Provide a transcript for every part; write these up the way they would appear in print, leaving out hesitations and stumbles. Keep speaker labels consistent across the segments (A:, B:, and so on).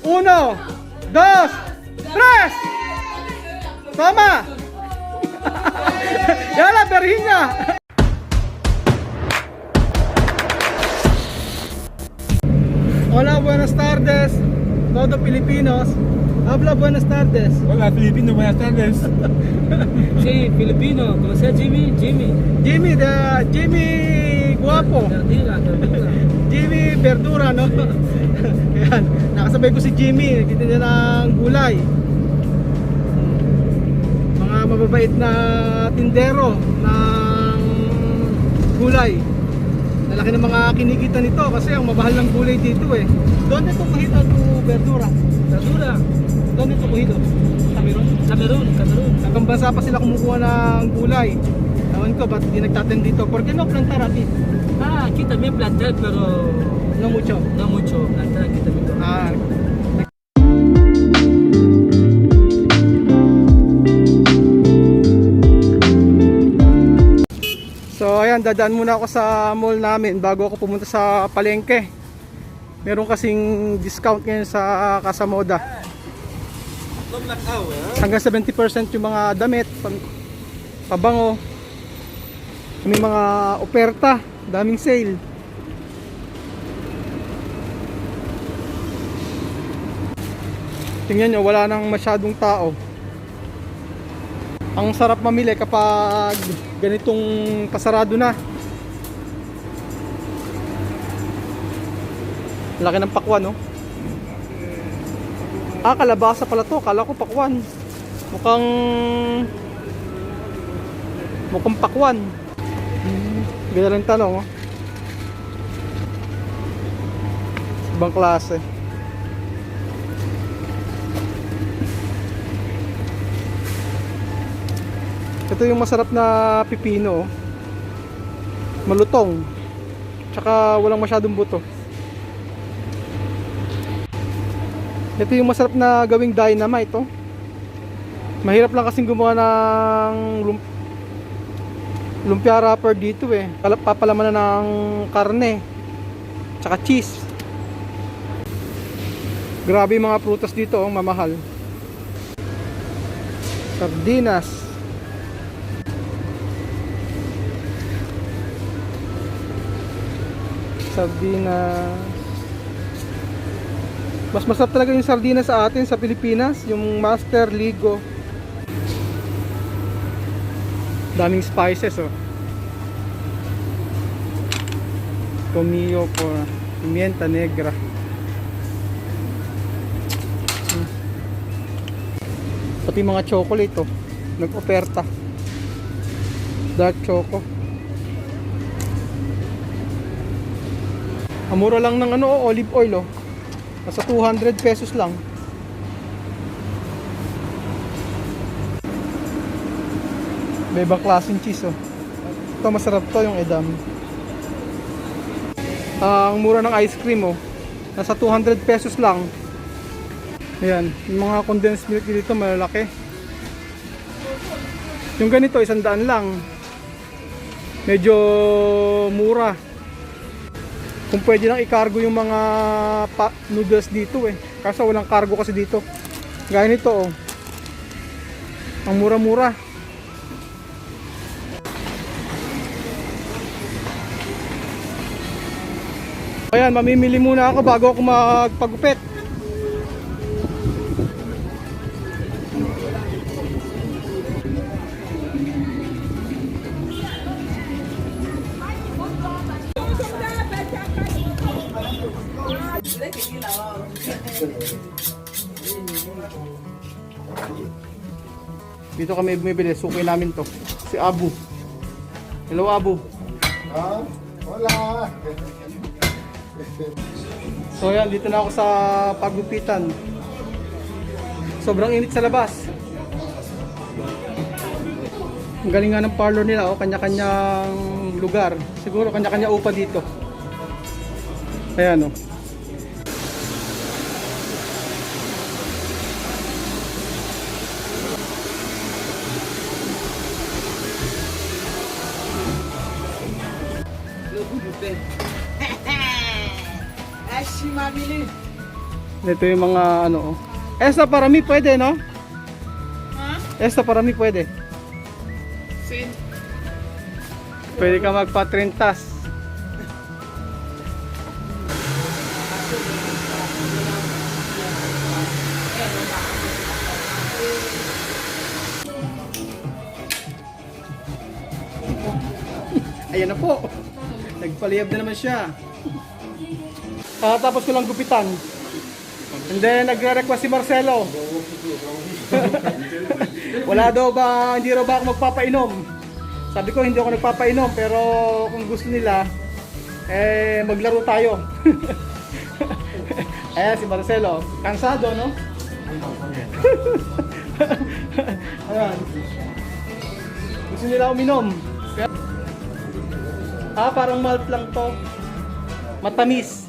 A: Uno, dos, tres! Tama! Yala, berhin niya! Hola, buenas tardes, todo Filipinos. Habla buenas tardes.
B: Hola, Filipino, buenas tardes.
C: Sí, Filipino, ¿cómo se llama Jimmy? Jimmy.
A: Jimmy Guapo.
C: Verdura.
A: Jimmy Verdura, no? Ayan, nakasabay ko si Jimmy, nagtitinda ng gulay. Mga mababait na tindero ng gulay. Lalaki ng mga kinikita nito kasi ang mabahal ng gulay dito eh. Doon ito kuhito to Verdura.
C: Verdura.
A: Doon ito kuhito.
C: Cameroon.
A: Hanggang bansa pa sila kumukuha ng gulay. Ewan ko, ba't di nagtatem dito? Porque no plantar aquí?
C: Ah, aquí también plantar, pero
A: No mucho.
C: no mucho. Plantar aquí también.
A: Ah, so ayan, dadaan muna ako sa mall namin bago ako pumunta sa palengke. Meron kasing discount ngayon sa Casamoda. Hanggang 70% yung mga damit, pabango. May mga oferta, daming sale. Tingnan nyo, wala nang masyadong tao. Ang sarap mamili kapag ganitong pasarado na. Laki ng pakwan, no? Ah, kalabasa pala to. Kala ko pakwan. Mukhang pakwan. Ganda lang tanong, oh. Ibang klase. Ito yung masarap na pipino, oh. Malutong. Tsaka walang masyadong buto. Ito yung masarap na gawing dynamite, oh. Mahirap lang kasing gumawa ng lumpia wrapper dito eh. Papalaman na ng karne tsaka cheese. Grabe yung mga prutas dito, oh, mamahal. Sardinas. Mas masarap talaga yung sardinas sa atin sa Pilipinas, yung Master Ligo. Daming spices, oh. Tomillo po, pimienta negra. Pati mga chocolate, oh, nag-oferta. Dark choco. Ang mura lang ng olive oil, oh. Nasa 200 pesos lang. May ibang klaseng cheese, oh. Ito masarap to, yung Edam. Ang mura ng ice cream, oh. Nasa 200 pesos lang. Ayan, yung mga condensed milk dito malalaki. Yung ganito 100 lang. Medyo mura. Kung pwede lang i-cargo yung mga noodles dito eh. Kaso walang cargo kasi dito. Gaya nito, oh. Ang mura-mura. Ayan, mamimili muna ako bago ako magpagupit. Dito kami bumibili, suki namin to. Si Abu. Hello, Abu.
D: Ah, hola.
A: So yan, dito na ako sa pagupitan. Sobrang init sa labas. Ang galing nga ng parlor nila, oh, kanya-kanyang lugar. Siguro kanya-kanya upa dito. Ayan, oh. Ito yung mga ano. Oh. Esta para mi pwede, no? Esta para mi pwede. Pwede ka magpa-30. Ayan na po. Nagpaliyab na naman siya. Tapos ko lang gupitan. And then nagre-request si Marcelo. Wala daw ba, hindi raw ba ako magpapainom? Sabi ko hindi ako nagpapainom, pero kung gusto nila, maglaro tayo. Ayan si Marcelo. Kansado, no? Ayan. Gusto nila uminom. Parang malt lang to. Matamis.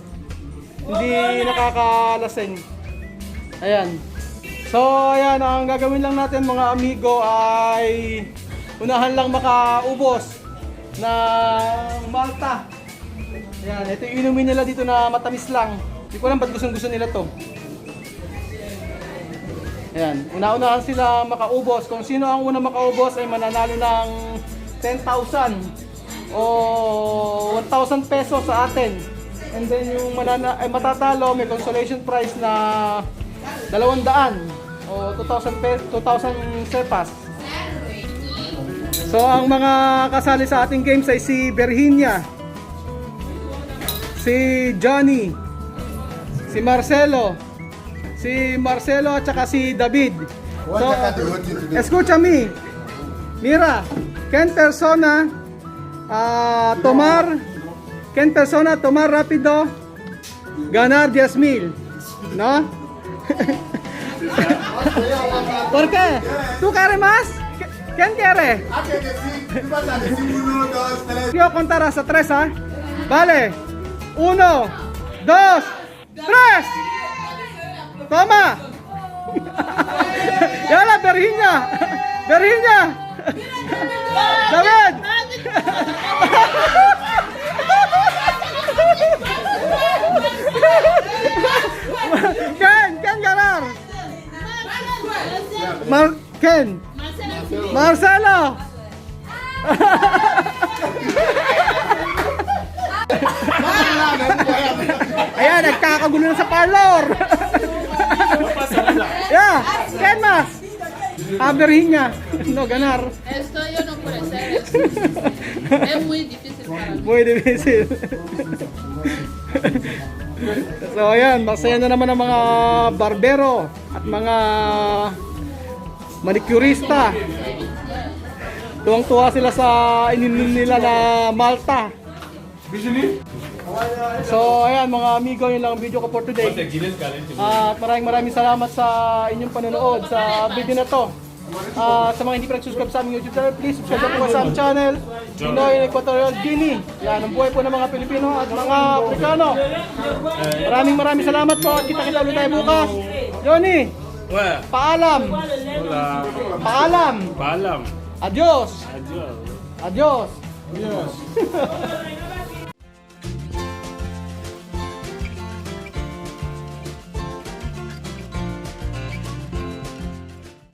A: Hindi nakakalaseng. Ayan. So, ayan. Ang gagawin lang natin mga amigo ay unahan lang makaubos ng malta. Ayan. Ito yung inumin nila dito na matamis lang. Hindi ko alam ba't gusto nila to. Ayan. Una-unahan sila makaubos. Kung sino ang unang makaubos ay mananalo ng 10,000 o 1,000 pesos sa atin. And then yung matatalo may consolation prize na 200 o 2,000 sepas. So ang mga kasali sa ating games ay si Virginia, si Johnny, si Marcelo at saka si David. So, escúchame, mira, Ken Persona, tomar rápido, ganar 10,000, ¿no? ¿Por qué? ¿Tú quieres más? ¿Quién quiere? Yo contar hasta 3, ¿ah? Vale. 1, 2, 3. Toma. Yala, Virginia. David. Ken ganar. Marcelo. Ayan, nagkakagulo na sa parlor. Yeah, Ken mas. Virginia, no ganar.
B: Esto yo no puedo hacer eso. Es muy difícil para mí.
A: Muy difícil. So ayan, masaya na naman ang mga barbero at mga manicurista. Tuwang-tuwa sila sa ininom nila na Malta. So ayan mga amigo, yun lang ang video ko for today. At maraming salamat sa inyong panonood sa video na to. Sa mga hindi pa nag-subscribe sa aming YouTube channel, please subscribe po sa aming channel, Pinoy Equatorial Guinea. Yan ang buhay po ng mga Pilipino at mga Afrikano. Maraming salamat po at kita-kita ulit tayo bukas. Johnny, paalam. Paalam.
C: Paalam.
A: Adios.
C: Adios.
A: Adios.